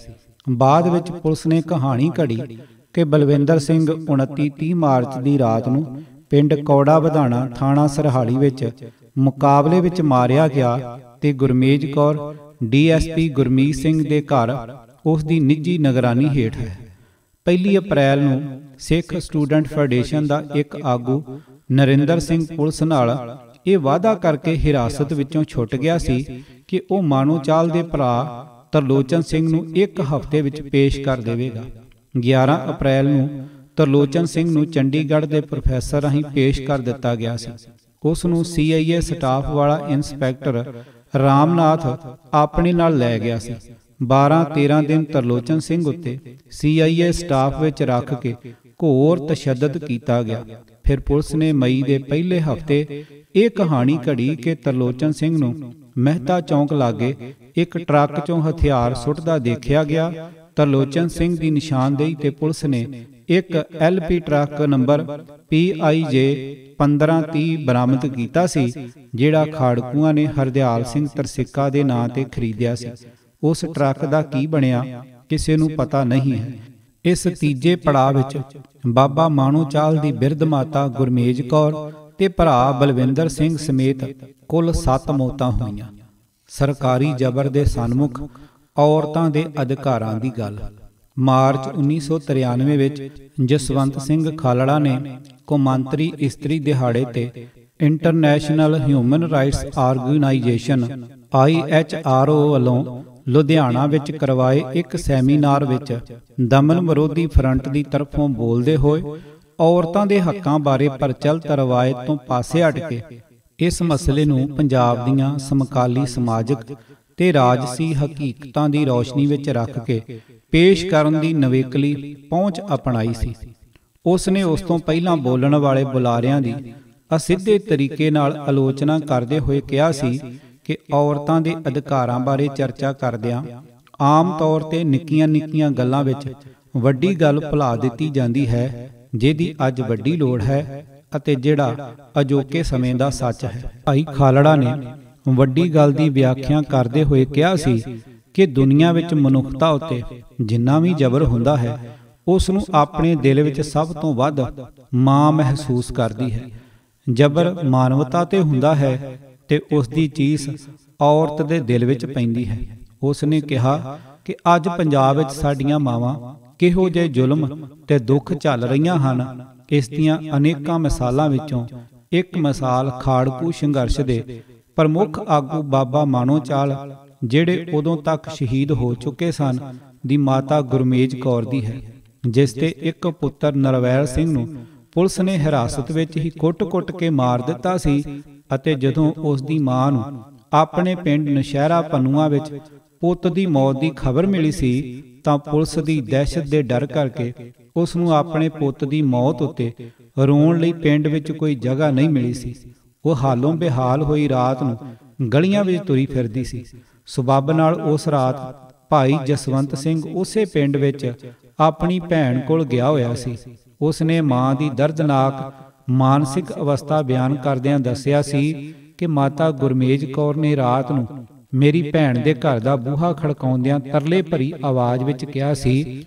ਬਾਅਦ ਵਿੱਚ ਪੁਲਿਸ ਨੇ ਕਹਾਣੀ ਘੜੀ ਕਿ ਬਲਵਿੰਦਰ ਸਿੰਘ 29-30 ਮਾਰਚ ਦੀ ਰਾਤ ਨੂੰ ਪਿੰਡ ਕੌੜਾ ਵਧਾਣਾ, ਥਾਣਾ ਸਰਹਾਲੀ ਵਿੱਚ ਮੁਕਾਬਲੇ ਵਿੱਚ ਮਾਰਿਆ ਗਿਆ ਤੇ ਗੁਰਮੇਜ ਕੌਰ DSP ਗੁਰਮੀਤ ਸਿੰਘ ਦੇ ਘਰ ਉਸ ਦੀ ਨਿੱਜੀ ਨਿਗਰਾਨੀ ਹੇਠ ਹੈ। 1 ਅਪ੍ਰੈਲ ਨੂੰ ਸਿੱਖ ਸਟੂਡੈਂਟ ਫੈਡਰੇਸ਼ਨ ਦਾ ਇੱਕ ਆਗੂ ਨਰਿੰਦਰ ਸਿੰਘ ਪੁਲਿਸ ਨਾਲ ਇਹ ਵਾਅਦਾ ਕਰਕੇ ਹਿਰਾਸਤ ਵਿੱਚੋਂ ਛੁੱਟ ਗਿਆ ਸੀ ਕਿ ਉਹ ਮਾਣੋਚਾਲ ਦੇ ਭਰਾ ਤਰਲੋਚਨ ਸਿੰਘ ਨੂੰ 1 ਹਫ਼ਤੇ ਵਿੱਚ ਪੇਸ਼ ਕਰ ਦੇਵੇਗਾ। 11 ਅਪ੍ਰੈਲ ਨੂੰ ਤਰਲੋਚਨ ਸਿੰਘ ਨੂੰ ਚੰਡੀਗੜ੍ਹ ਦੇ ਪ੍ਰੋਫੈਸਰ ਰਾਹੀਂ ਪੇਸ਼ ਕਰ ਦਿੱਤਾ ਗਿਆ ਸੀ। ਉਸ ਨੂੰ CIA ਸਟਾਫ ਵਾਲਾ ਇੰਸਪੈਕਟਰ ਰਾਮਨਾਥ ਆਪਣੇ ਨਾਲ ਲੈ ਗਿਆ ਸੀ। 12-13 ਦਿਨ ਤਰਲੋਚਨ ਸਿੰਘ ਉੱਤੇ CIA ਸਟਾਫ ਵਿੱਚ ਰੱਖ ਕੇ ਘੋਰ ਤਸ਼ੱਦਦ ਕੀਤਾ ਗਿਆ। ਫਿਰ ਪੁਲਿਸ ਨੇ ਮਈ ਦੇ ਪਹਿਲੇ ਹਫ਼ਤੇ ਇਹ ਕਹਾਣੀ ਘੜੀ ਕਿ ਤਰਲੋਚਨ ਸਿੰਘ ਨੂੰ ਮਹਿਤਾ ਚੌਂਕ ਲਾਗੇ ਇੱਕ ਟਰੱਕ 'ਚੋਂ ਹਥਿਆਰ ਸੁੱਟਦਾ ਦੇਖਿਆ ਗਿਆ। ਤਰਲੋਚਨ ਸਿੰਘ ਦੀ ਨਿਸ਼ਾਨਦੇਹੀ ਤੇ ਪੁਲਿਸ ਨੇ ਇੱਕ LP ਟਰੱਕ ਨੰਬਰ PIJ 1530 ਬਰਾਮਦ ਕੀਤਾ ਸੀ, ਜਿਹੜਾ ਖਾੜਕੂਆਂ ਨੇ ਹਰਦਿਆਲ ਸਿੰਘ ਤਰਸਿੱਕਾ ਦੇ ਨਾਂ ਤੇ ਖਰੀਦਿਆ ਸੀ। ਉਸ ਟਰੱਕ ਦਾ ਕੀ ਬਣਿਆ ਕਿਸੇ ਨੂੰ ਪਤਾ ਨਹੀਂ ਹੈ। ਇਸ ਤੀਜੇ ਪੜਾਅ ਵਿੱਚ ਬਾਬਾ ਮਾਣੋਚਾਲ ਦੀ ਬਿਰਧ ਮਾਤਾ ਗੁਰਮੇਜ ਕੌਰ ਤੇ ਭਰਾ ਬਲਵਿੰਦਰ ਸਿੰਘ ਸਮੇਤ ਕੁੱਲ 7 ਮੌਤਾਂ ਹੋਈਆਂ। ਸਰਕਾਰੀ ਜ਼ਬਰ ਦੇ ਸਨਮੁਖ ਔਰਤਾਂ ਦੇ ਅਧਿਕਾਰਾਂ ਦੀ ਗੱਲ। ਮਾਰਚ 1993 ਵਿੱਚ ਜਸਵੰਤ ਸਿੰਘ ਖਾਲੜਾ ਨੇ ਕੌਮਾਂਤਰੀ ਇਸਤਰੀ ਦਿਹਾੜੇ ਤੇ international human rights organisation IHRO ਵੱਲੋਂ ਲੁਧਿਆਣਾ ਵਿੱਚ ਕਰਵਾਏ ਇੱਕ ਸੈਮੀਨਾਰ ਵਿੱਚ ਦਮਨ ਵਿਰੋਧੀ ਫਰੰਟ ਦੀ ਤਰਫੋਂ ਬੋਲਦੇ ਹੋਏ ਔਰਤਾਂ ਦੇ ਹੱਕਾਂ ਬਾਰੇ ਪ੍ਰਚਲਿਤ ਰਵਾਇਤ ਤੋਂ ਪਾਸੇ ਹਟ ਕੇ ਇਸ ਮਸਲੇ ਨੂੰ ਪੰਜਾਬ ਦੀਆਂ ਸਮਕਾਲੀ ਸਮਾਜਿਕ ਤੇ ਰਾਜਸੀ ਹਕੀਕਤਾਂ ਦੀ ਰੌਸ਼ਨੀ ਵਿੱਚ ਰੱਖ ਕੇ ਪੇਸ਼ ਕਰਨ ਦੀ ਨਵੇਕਲੀ ਪਹੁੰਚ ਅਪਣਾਈ ਸੀ। ਉਸ ਨੇ ਉਸ ਤੋਂ ਪਹਿਲਾਂ ਬੋਲਣ ਵਾਲੇ ਬੁਲਾਰਿਆਂ ਦੀ ਅਸਿੱਧੇ ਤਰੀਕੇ ਨਾਲ ਆਲੋਚਨਾ ਕਰਦੇ ਹੋਏ ਕਿਹਾ ਸੀ ਕਿ ਔਰਤਾਂ ਦੇ ਅਧਿਕਾਰਾਂ ਬਾਰੇ ਚਰਚਾ ਕਰਦਿਆਂ ਆਮ ਤੌਰ ਤੇ ਨਿੱਕੀਆਂ-ਨਿੱਕੀਆਂ ਗੱਲਾਂ ਵਿੱਚ ਵੱਡੀ ਗੱਲ ਭੁਲਾ ਦਿੱਤੀ ਜਾਂਦੀ ਹੈ, ਜਿਹਦੀ ਅੱਜ ਵੱਡੀ ਲੋੜ ਹੈ ਅਤੇ ਜਿਹੜਾ ਅਜੋਕੇ ਸਮੇਂ ਦਾ ਸੱਚ ਹੈ। ਭਾਈ ਖਾਲੜਾ ਨੇ ਵੱਡੀ ਗੱਲ ਦੀ ਵਿਆਖਿਆ ਕਰਦੇ ਹੋਏ ਕਿਹਾ ਸੀ ਕਿ ਦੁਨੀਆ ਵਿੱਚ ਮਨੁੱਖਤਾ ਉੱਤੇ ਜਿੰਨਾ ਵੀ ਜ਼ਬਰ ਹੁੰਦਾ ਹੈ, ਉਸ ਨੂੰ ਆਪਣੇ ਦਿਲ ਵਿੱਚ ਸਭ ਤੋਂ ਵੱਧ ਮਾਂ ਮਹਿਸੂਸ ਕਰਦੀ ਹੈ। ਜ਼ਬਰ ਮਾਨਵਤਾ ਤੇ ਹੁੰਦਾ ਹੈ ਤੇ ਉਸ ਦੀ ਚੀਸ ਔਰਤ ਦੇ ਦਿਲ ਵਿੱਚ ਪੈਂਦੀ ਹੈ। ਉਸ ਨੇ ਕਿਹਾ ਕਿ ਅੱਜ ਪੰਜਾਬ ਵਿੱਚ ਸਾਡੀਆਂ ਮਾਵਾਂ ਕਿਹੋ ਜਿਹੇ ਜ਼ੁਲਮ ਤੇ ਦੁੱਖ ਝੱਲ ਰਹੀਆਂ ਹਨ। ਇਸ ਦੀਆਂ ਅਨੇਕਾਂ ਮਿਸਾਲਾਂ ਵਿੱਚੋਂ ਇੱਕ ਮਿਸਾਲ ਖਾੜਕੂ ਸੰਘਰਸ਼ ਦੇ ਪ੍ਰਮੁੱਖ ਆਗੂ ਬਾਬਾ ਮਾਨੋਚਾਲ, ਜਿਹੜੇ ਉਦੋਂ ਤੱਕ ਸ਼ਹੀਦ ਹੋ ਚੁੱਕੇ ਸਨ, ਦੀ ਮਾਤਾ ਗੁਰਮੇਜ ਕੌਰ ਦੀ ਹੈ, ਜਿਸ ਦੇ ਇੱਕ ਪੁੱਤਰ ਨਰਵੈਲ ਸਿੰਘ ਨੂੰ ਪੁਲਿਸ ਨੇ ਹਿਰਾਸਤ ਵਿੱਚ ਹੀ ਕੁੱਟ-ਕੁੱਟ ਕੇ ਮਾਰ ਦਿੱਤਾ ਸੀ ਅਤੇ ਜਦੋਂ ਉਸ ਦੀ ਮਾਂ ਨੂੰ ਆਪਣੇ ਪਿੰਡ ਨਸ਼ਹਿਰਾ ਪਨੂਆ ਵਿੱਚ ਪੁੱਤ ਦੀ ਮੌਤ ਦੀ ਖਬਰ ਮਿਲੀ ਸੀ ਤਾਂ ਪੁਲਿਸ ਦੀ ਦਹਿਸ਼ਤ ਦੇ ਡਰ ਕਰਕੇ ਉਸ ਨੂੰ ਆਪਣੇ ਪੁੱਤ ਦੀ ਮੌਤ ਉੱਤੇ ਰੋਣ ਲਈ ਪਿੰਡ ਵਿੱਚ ਕੋਈ ਜਗ੍ਹਾ ਨਹੀਂ ਮਿਲੀ ਸੀ। ਉਹ ਹਾਲੋਂ ਬੇਹਾਲ ਹੋਈ ਰਾਤ ਨੂੰ ਗਲੀਆਂ ਵਿੱਚ ਤੁਰੀ ਫਿਰਦੀ ਸੀ। ਸੁਬੱਬ ਨਾਲ ਉਸ ਰਾਤ ਭਾਈ ਜਸਵੰਤ ਸਿੰਘ ਉਸੇ ਪਿੰਡ ਵਿੱਚ ਆਪਣੀ ਭੈਣ ਕੋਲ ਗਿਆ ਹੋਇਆ ਸੀ। ਉਸ ਨੇ ਮਾਂ ਦੀ ਦਰਦਨਾਕ ਮਾਨਸਿਕ ਅਵਸਥਾ ਬਿਆਨ ਕਰਦਿਆਂ ਦੱਸਿਆ ਸੀ ਕਿ ਮਾਤਾ ਗੁਰਮੇਜ ਕੌਰ ਨੇ ਰਾਤ ਨੂੰ ਮੇਰੀ ਭੈਣ ਦੇ ਘਰ ਦਾ ਬੂਹਾ ਖੜਕਾਉਂਦਿਆਂ ਤਰਲੇ ਭਰੀ ਆਵਾਜ਼ ਵਿੱਚ ਕਿਹਾ ਸੀ,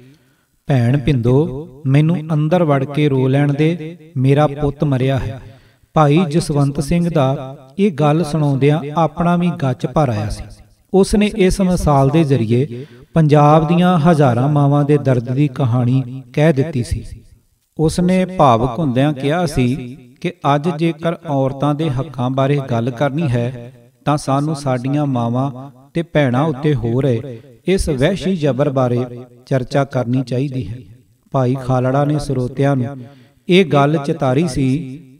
ਭੈਣ ਪਿੰਦੋ, ਮੈਨੂੰ ਅੰਦਰ ਵੜ ਕੇ ਰੋ ਲੈਣ ਦੇ, ਮੇਰਾ ਪੁੱਤ ਮਰਿਆ ਹੈ। ਭਾਈ ਜਸਵੰਤ ਸਿੰਘ ਦਾ ਇਹ ਗੱਲ ਸੁਣਾਉਂਦਿਆਂ ਆਪਣਾ ਵੀ ਗੱਚ ਭਰ ਆਇਆ ਸੀ। ਉਸ ਨੇ ਇਸ ਮਿਸਾਲ ਦੇ ਜ਼ਰੀਏ ਪੰਜਾਬ ਦੀਆਂ ਹਜ਼ਾਰਾਂ ਮਾਵਾਂ ਦੇ ਦਰਦ ਦੀ ਕਹਾਣੀ ਕਹਿ ਦਿੱਤੀ ਸੀ। ਉਸ ਨੇ ਭਾਵੁਕ ਹੁੰਦਿਆਂ ਕਿਹਾ ਸੀ ਕਿ ਅੱਜ ਜੇਕਰ ਔਰਤਾਂ ਦੇ ਹੱਕਾਂ ਬਾਰੇ ਗੱਲ ਕਰਨੀ ਹੈ ਤਾਂ ਸਾਨੂੰ ਸਾਡੀਆਂ ਮਾਵਾਂ ਤੇ ਭੈਣਾਂ ਉੱਤੇ ਹੋ ਰਹੇ ਇਸ ਵਹਿਸ਼ੀ ਜ਼ਬਰ ਬਾਰੇ ਚਰਚਾ ਕਰਨੀ ਚਾਹੀਦੀ ਹੈ। ਭਾਈ ਖਾਲੜਾ ਨੇ ਸਰੋਤਿਆਂ ਨੂੰ ਇਹ ਗੱਲ ਚਿਤਾਰੀ ਸੀ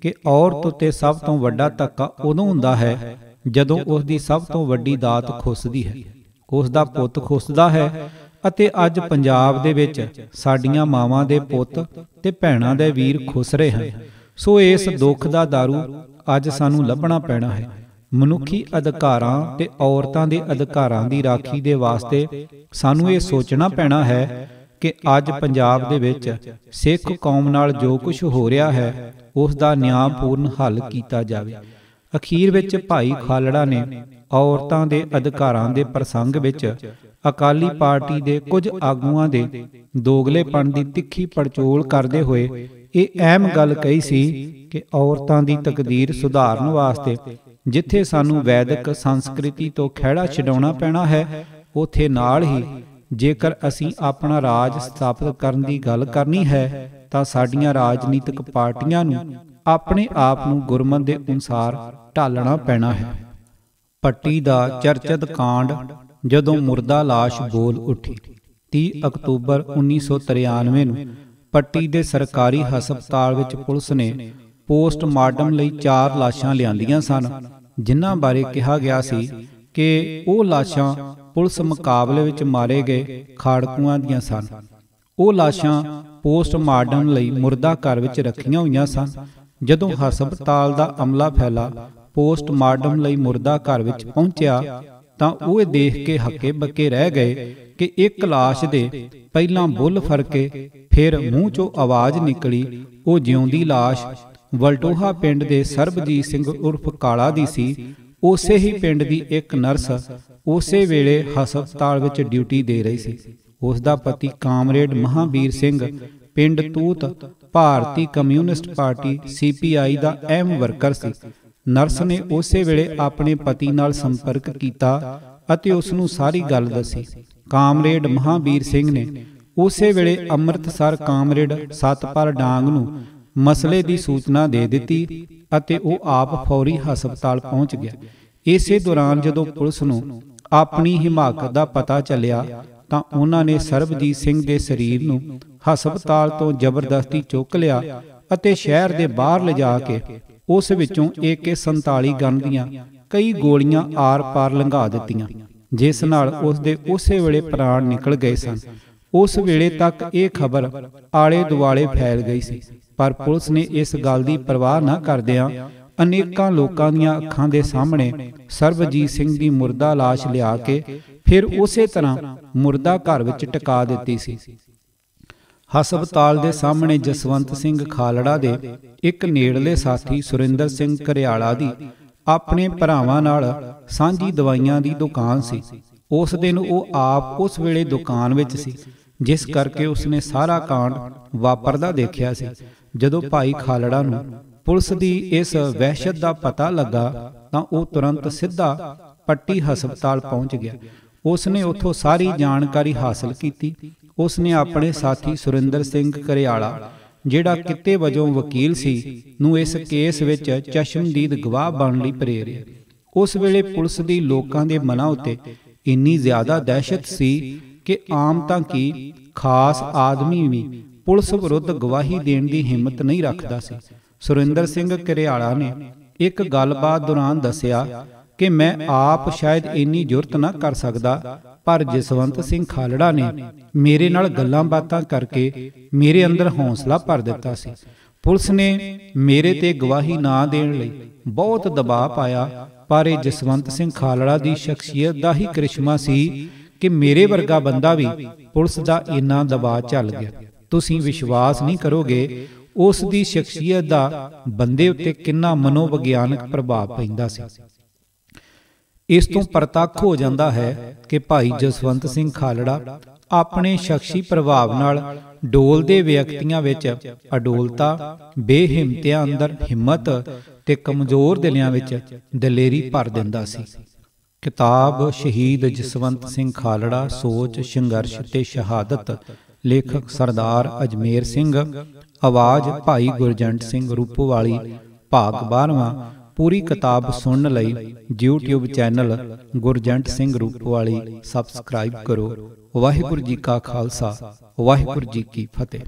ਕਿ ਔਰਤ ਉੱਤੇ ਸਭ ਤੋਂ ਵੱਡਾ ਧੱਕਾ ਉਦੋਂ ਹੁੰਦਾ ਹੈ ਜਦੋਂ ਉਸ ਦੀ ਸਭ ਤੋਂ ਵੱਡੀ ਦਾਤ ਖੁੱਸਦੀ ਹੈ, ਉਸ ਦਾ ਪੁੱਤ ਖੁੱਸਦਾ ਹੈ। ਅਤੇ ਅੱਜ ਪੰਜਾਬ ਦੇ ਵਿੱਚ ਸਾਡੀਆਂ ਮਾਵਾਂ ਦੇ ਪੁੱਤ ਤੇ ਭੈਣਾਂ ਦੇ ਵੀਰ ਖੁੱਸ ਰਹੇ ਹਨ। ਸੋ ਇਸ ਦੁੱਖ ਦਾ ਦਾਰੂ ਅੱਜ ਸਾਨੂੰ ਲੱਭਣਾ ਪੈਣਾ ਹੈ। ਮਨੁੱਖੀ ਅਧਿਕਾਰਾਂ ਤੇ ਔਰਤਾਂ ਦੇ ਅਧਿਕਾਰਾਂ ਦੀ ਰਾਖੀ ਦੇ ਵਾਸਤੇ ਸਾਨੂੰ ਇਹ ਸੋਚਣਾ ਪੈਣਾ ਹੈ ਕਿ ਅੱਜ ਪੰਜਾਬ ਦੇ ਵਿੱਚ ਸਿੱਖ ਕੌਮ ਨਾਲ ਜੋ ਕੁਝ ਹੋ ਰਿਹਾ ਹੈ ਉਸ ਦਾ ਨਿਆਂਪੂਰਨ ਹੱਲ ਕੀਤਾ ਜਾਵੇ। ਅਖੀਰ ਵਿੱਚ ਭਾਈ ਖਾਲੜਾ ਨੇ ਔਰਤਾਂ ਦੇ ਅਧਿਕਾਰਾਂ ਦੇ ਪ੍ਰਸੰਗ ਵਿੱਚ ਅਕਾਲੀ ਪਾਰਟੀ ਦੇ ਕੁਝ ਆਗੂਆਂ ਦੇ ਦੋਗਲੇਪਣ ਦੀ ਤਿੱਖੀ ਪੜਚੋਲ ਕਰਦੇ ਹੋਏ ਇਹ ਅਹਿਮ ਗੱਲ ਕਹੀ ਸੀ ਕਿ ਔਰਤਾਂ ਦੀ ਤਕਦੀਰ ਸੁਧਾਰਨ ਵਾਸਤੇ ਜਿੱਥੇ ਸਾਨੂੰ ਵੈਦਿਕ ਸੰਸਕ੍ਰਿਤੀ ਤੋਂ ਖਹਿੜਾ ਛਡਾਉਣਾ ਪੈਣਾ ਹੈ, ਉੱਥੇ ਨਾਲ ਹੀ ਜੇਕਰ ਅਸੀਂ ਆਪਣਾ ਰਾਜ ਸਥਾਪਿਤ ਕਰਨ ਦੀ ਗੱਲ ਕਰਨੀ ਹੈ ਤਾਂ ਸਾਡੀਆਂ ਰਾਜਨੀਤਿਕ ਪਾਰਟੀਆਂ ਨੂੰ ਆਪਣੇ ਆਪ ਨੂੰ ਗੁਰਮਤਿ ਦੇ ਅਨੁਸਾਰ ਢਾਲਣਾ ਪੈਣਾ ਹੈ। ਪੱਟੀ ਦਾ ਚਰਚਿਤ ਕਾਂਡ ਜਦੋਂ ਮੁਰਦਾ ਲਾਸ਼ ਬੋਲ ਉੱਠੀ। 30 ਅਕਤੂਬਰ 1993 ਨੂੰ ਪੱਟੀ ਦੇ ਸਰਕਾਰੀ ਹਸਪਤਾਲ ਵਿੱਚ ਪੁਲਿਸ ਨੇ ਪੋਸਟਮਾਰਟਮ ਲਈ 4 ਲਾਸ਼ਾਂ ਲਿਆਂਦੀਆਂ ਸਨ, ਜਿਨ੍ਹਾਂ ਬਾਰੇ ਕਿਹਾ ਗਿਆ ਸੀ ਕਿ ਉਹ ਲਾਸ਼ਾਂ ਪੁਲਿਸ ਮੁਕਾਬਲੇ ਵਿੱਚ ਮਾਰੇ ਗਏ ਖਾੜਕੂਆਂ ਦੀਆਂ ਸਨ। ਉਹ ਲਾਸ਼ਾਂ ਪੋਸਟਮਾਰਟਮ ਲਈ ਮੁਰਦਾ ਘਰ ਵਿੱਚ ਰੱਖੀਆਂ ਹੋਈਆਂ ਸਨ। ਜਦੋਂ ਹਸਪਤਾਲ ਦਾ ਅਮਲਾ ਫੈਲਾ ਪੋਸਟਮਾਰਟਮ ਲਈ ਮੁਰਦਾ ਘਰ ਵਿੱਚ ਪਹੁੰਚਿਆ ਤਾਂ ਉਹ ਦੇਖ ਕੇ ਹੱਕੇ ਬੱਕੇ ਰਹਿ ਗਏ ਕਿ ਇੱਕ ਲਾਸ਼ ਦੇ ਪਹਿਲਾਂ ਬੁੱਲ ਫਰਕੇ ਫਿਰ ਮੂੰਹ ਚੋਂ ਆਵਾਜ਼ ਨਿਕਲੀ। ਉਹ ਜਿਉਂਦੀ ਲਾਸ਼ ਵਲਟੋਹਾ ਪਿੰਡ ਦੇ ਸਰਬਜੀਤ ਸਿੰਘ ਉਰਫ ਕਾਲਾ ਦੀ ਸੀ। ਉਸੇ ਹੀ ਪਿੰਡ ਦੀ ਇੱਕ ਨਰਸ ਉਸੇ ਵੇਲੇ ਹਸਪਤਾਲ ਵਿੱਚ ਡਿਊਟੀ ਦੇ ਰਹੀ ਸੀ। ਉਸ ਦਾ ਪਤੀ ਕਾਮਰੇਡ ਮਹਾਵੀਰ ਸਿੰਘ ਪਿੰਡ ਤੂਤ ਭਾਰਤੀ ਕਮਿਊਨਿਸਟ ਪਾਰਟੀ CPI ਦਾ ਅਹਿਮ ਵਰਕਰ ਸੀ। ਨਰਸ ਨੇ ਉਸੇ ਵੇਲੇ ਆਪਣੇ ਪਤੀ ਨਾਲ ਸੰਪਰਕ ਕੀਤਾ ਅਤੇ ਉਸ ਨੂੰ ਸਾਰੀ ਗੱਲ ਦੱਸੀ। ਕਾਮਰੇਡ ਮਹਾਵੀਰ ਸਿੰਘ ਨੇ ਉਸੇ ਵੇਲੇ ਅੰਮ੍ਰਿਤਸਰ ਕਾਮਰੇਡ ਸਤਪਾਲ ਡਾਂਗ ਨੂੰ ਮਸਲੇ ਦੀ ਸੂਚਨਾ ਦੇ ਦਿੱਤੀ ਅਤੇ ਉਹ ਆਪ ਫੌਰੀ ਹਸਪਤਾਲ ਪਹੁੰਚ ਗਿਆ। ਇਸੇ ਦੌਰਾਨ ਜਦੋਂ ਪੁਲਿਸ ਨੂੰ ਆਪਣੀ ਹਿਮਾਕਤ ਦਾ ਪਤਾ ਚੱਲਿਆ ਤਾਂ ਉਹਨਾਂ ਨੇ ਸਰਬਜੀਤ ਸਿੰਘ ਦੇ ਸਰੀਰ ਨੂੰ ਹਸਪਤਾਲ ਤੋਂ ਜ਼ਬਰਦਸਤੀ ਚੁੱਕ ਲਿਆ ਅਤੇ ਸ਼ਹਿਰ ਦੇ ਬਾਹਰ ਲਿਜਾ ਕੇ ਉਸ ਵਿੱਚੋਂ AK-47 ਗਨ ਦੀਆਂ ਕਈ ਗੋਲੀਆਂ ਆਰ-ਪਾਰ ਲੰਘਾ ਦਿੱਤੀਆਂ, ਜਿਸ ਨਾਲ ਉਸ ਦੇ ਉਸੇ ਵੇਲੇ ਪ੍ਰਾਣ ਨਿਕਲ ਗਏ ਸਨ। ਉਸ ਵੇਲੇ ਤੱਕ ਇਹ ਖਬਰ ਆਲੇ ਦੁਆਲੇ ਫੈਲ ਗਈ ਸੀ, ਪਰ ਪੁਲਿਸ ਨੇ ਇਸ ਗੱਲ ਦੀ ਪਰਵਾਹ ਨਾ ਕਰਦਿਆਂ ਅਨੇਕਾਂ ਲੋਕਾਂ ਦੀਆਂ ਅੱਖਾਂ ਦੇ ਸਾਹਮਣੇ ਸਰਬਜੀਤ ਸਿੰਘ ਦੀ ਮੁਰਦਾ ਲਾਸ਼ ਲਿਆ ਕੇ ਫਿਰ ਉਸੇ ਤਰ੍ਹਾਂ ਮੁਰਦਾ ਘਰ ਵਿੱਚ ਟਿਕਾ ਦਿੱਤੀ ਸੀ। ਹਸਪਤਾਲ ਦੇ ਸਾਹਮਣੇ ਜਸਵੰਤ ਸਿੰਘ ਖਾਲੜਾ ਦੇ ਇੱਕ ਨੇੜਲੇ ਸਾਥੀ ਸੁਰਿੰਦਰ ਸਿੰਘ ਘਰਿਆਲਾ ਦੀ ਆਪਣੇ ਭਰਾਵਾਂ ਨਾਲ ਸਾਂਝੀ ਦਵਾਈਆਂ ਦੀ ਦੁਕਾਨ ਸੀ। ਉਸ ਦਿਨ ਉਹ ਆਪ ਉਸ ਵੇਲੇ ਦੁਕਾਨ ਵਿੱਚ ਸੀ, ਜਿਸ ਕਰਕੇ ਉਸਨੇ ਸਾਰਾ ਕਾਂਡ ਵਾਪਰਦਾ ਦੇਖਿਆ ਸੀ। ਜਦੋਂ ਭਾਈ ਖਾਲੜਾ ਨੂੰ ਪੁਲਿਸ ਦੀ ਇਸ ਵਹਿਸ਼ਤ ਦਾ ਪਤਾ ਲੱਗਾ ਤਾਂ ਉਹ ਤੁਰੰਤ ਸਿੱਧਾ ਪੱਟੀ ਹਸਪਤਾਲ ਪਹੁੰਚ ਗਿਆ। ਉਸਨੇ ਉੱਥੋਂ ਸਾਰੀ ਜਾਣਕਾਰੀ ਹਾਸਲ ਕੀਤੀ। ਉਸਨੇ ਆਪਣੇ ਸਾਥੀ ਸੁਰਿੰਦਰ ਸਿੰਘ ਘਰਿਆਲਾ, ਜਿਹੜਾ ਕਿੱਤੇ ਵਜੋਂ ਵਕੀਲ ਸੀ, ਨੂੰ ਇਸ ਕੇਸ ਵਿੱਚ ਚਸ਼ਮਦੀਦ ਗਵਾਹ ਬਣਨ ਲਈ ਪ੍ਰੇਰਿਆ। ਉਸ ਵੇਲੇ ਪੁਲਿਸ ਦੀ ਲੋਕਾਂ ਦੇ ਮਨਾਂ ਉੱਤੇ ਇੰਨੀ ਜ਼ਿਆਦਾ ਦਹਿਸ਼ਤ ਸੀ ਕਿ ਆਮ ਤਾਂ ਕੀ ਖਾਸ ਆਦਮੀ ਵੀ ਪੁਲਿਸ ਵਿਰੁੱਧ ਗਵਾਹੀ ਦੇਣ ਦੀ ਹਿੰਮਤ ਨਹੀਂ ਰੱਖਦਾ ਸੀ। ਸੁਰਿੰਦਰ ਸਿੰਘ ਘਰਿਆਲਾ ਨੇ ਇੱਕ ਗੱਲਬਾਤ ਦੌਰਾਨ ਦੱਸਿਆ ਕਿ ਮੈਂ ਆਪ ਸ਼ਾਇਦ ਇੰਨੀ ਜੁਰਤ ਨਾ ਕਰ ਸਕਦਾ, ਪਰ ਜਸਵੰਤ ਸਿੰਘ ਖਾਲੜਾ ਨੇ ਮੇਰੇ ਨਾਲ ਗੱਲਾਂ ਬਾਤਾਂ ਕਰਕੇ ਮੇਰੇ ਅੰਦਰ ਹੌਸਲਾ ਭਰ ਦਿੱਤਾ ਸੀ। ਪੁਲਿਸ ਨੇ ਮੇਰੇ ਤੇ ਗਵਾਹੀ ਨਾ ਦੇਣ ਲਈ ਬਹੁਤ ਦਬਾਅ ਪਾਇਆ, ਪਰ ਇਹ ਜਸਵੰਤ ਸਿੰਘ ਖਾਲੜਾ ਦੀ ਸ਼ਖਸੀਅਤ ਦਾ ਹੀ ਕਰਿਸ਼ਮਾ ਸੀ ਕਿ ਮੇਰੇ ਵਰਗਾ ਬੰਦਾ ਵੀ ਪੁਲਿਸ ਦਾ ਇੰਨਾ ਦਬਾਅ ਝੱਲ ਗਿਆ। ਤੁਸੀਂ ਵਿਸ਼ਵਾਸ ਨਹੀਂ ਕਰੋਗੇ ਉਸ ਦੀ ਸ਼ਖਸੀਅਤ ਦਾ ਬੰਦੇ ਉੱਤੇ ਕਿੰਨਾ ਮਨੋਵਿਗਿਆਨਕ ਪ੍ਰਭਾਵ ਪੈਂਦਾ ਸੀ। ਇਸ ਤੋਂ ਪ੍ਰਤੱਖ ਹੋ ਜਾਂਦਾ ਹੈ ਕਿ ਭਾਈ ਜਸਵੰਤ ਸਿੰਘ ਖਾਲੜਾ ਆਪਣੇ ਸ਼ਖਸੀ ਪ੍ਰਭਾਵ ਨਾਲ ਡੋਲਦੇ ਵਿਅਕਤੀਆਂ ਵਿੱਚ ਅਡੋਲਤਾ, ਬੇਹਿੰਮਤੀਆਂ ਅੰਦਰ ਹਿੰਮਤ ਤੇ ਕਮਜ਼ੋਰ ਦਿਲਾਂ ਵਿੱਚ ਦਲੇਰੀ ਭਰ ਦਿੰਦਾ ਸੀ। ਕਿਤਾਬ ਸ਼ਹੀਦ ਜਸਵੰਤ ਸਿੰਘ ਖਾਲੜਾ, ਸੋਚ, ਸੰਘਰਸ਼ ਤੇ ਸ਼ਹਾਦਤ, ਲੇਖਕ ਸਰਦਾਰ ਅਜਮੇਰ ਸਿੰਘ, ਆਵਾਜ਼ ਭਾਈ ਗੁਰਜੰਟ ਸਿੰਘ ਰੂਪੋਵਾਲੀ, ਭਾਗ 12ਵਾਂ। ਪੂਰੀ ਕਿਤਾਬ ਸੁਣਨ ਲਈ YouTube channel Gurjant Singh Rupowali subscribe ਕਰੋ। ਵਾਹਿਗੁਰੂ ਜੀ ਕਾ ਖਾਲਸਾ, ਵਾਹਿਗੁਰੂ ਜੀ ਕੀ ਫਤਿਹ।